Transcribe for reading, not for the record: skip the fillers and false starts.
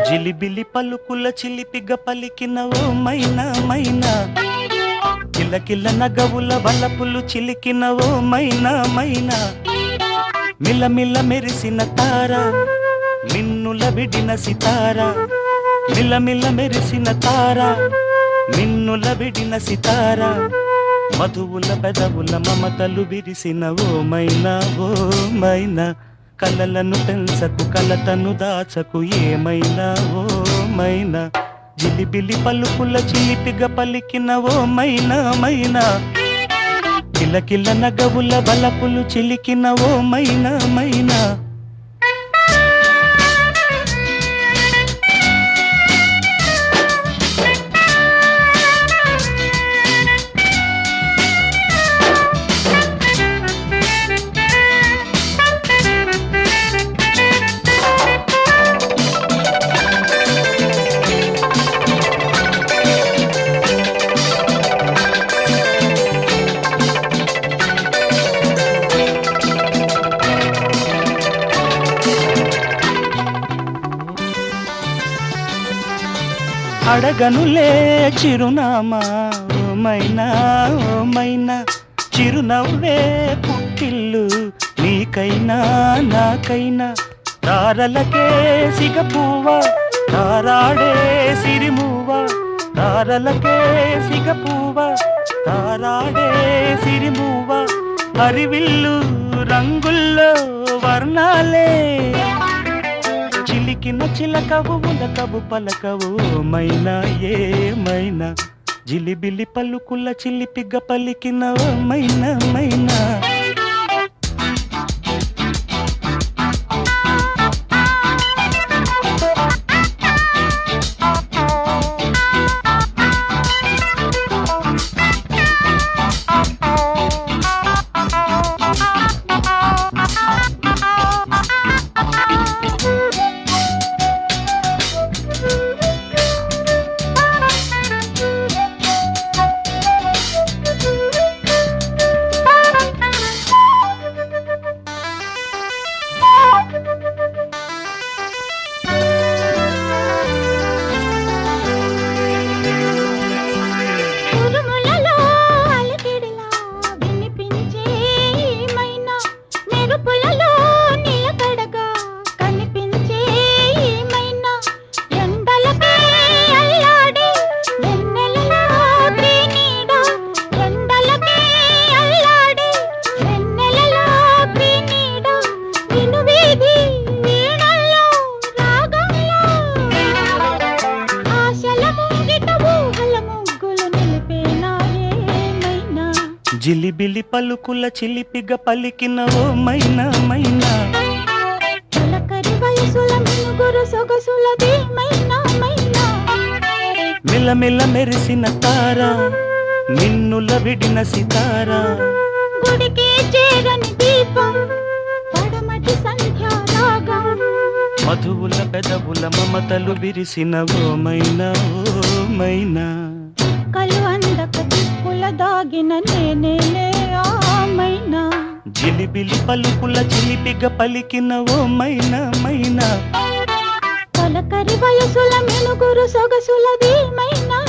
జిలిబిలి పలుకుల చిలిపిగ పలికిన ఓ మైనా మైనా, కిలకిల నగవుల వలపులు చిలికిన ఓ మైనా మైనా, మిలమిల మెరిసిన తార మిన్నుల విడిన సితార, మిలమిల మెరిసిన తార మిన్నుల విడిన సితార, మధువుల పెదవుల మమతలు విరిసిన ఓ మైనా ఓ మైనా, కలలను పెంచకు కలతను దాచకు ఏమైనా ఓ మైనా, జిలిబిలి పలుకుల చిలిపిగ పలికిన ఓ మైనా మైనా, కిలకిల నగవుల బలపులు చిలికిన ఓ మైనా మైనా. అడగనులే చిరునామా ఓ మైనా ఓ మైనా, చిరునవ్వే పుట్టిల్లు నీకైనా నాకైనా, తారలకే సిగపువ్వ తారాడే సిరిమువ్వ, తారలకే సిగపువ్వ తారాడే సిరిమువ్వ, హరివిల్లు రంగుల్లో వర్ణాలే చిలికిన చిలకవు ఉలకవు పలకవు మైనా ఏమైనా, జిలిబిలి పలుకుల చిలిపిగ పలికిన మైనా మైనా. జిలిబిలి పలుకుల చిలిపిగ పలికిన ఓ మైనా మైనా, చిలకరి వయసుల మినుగురు సొగసులది మైనా మైనా, మిలమిల మెరిసిన తార మిన్నుల విడిన సితార, గుడికి చేరని దీపం పడమటి సంధ్యా రాగం, మధువుల పెదవుల మమతలు విరిసిన ఓ మైనా ఓ మైనా, కలు అందక దిక్కుల దాగిన నేనేలే ఆ మైనా, జిలిబిలి పలుకుల చిలిపిగ పలికిన ఓ మైనా మైనా, చిలకరి వయసుల మినుగురు సొగసులది మైనా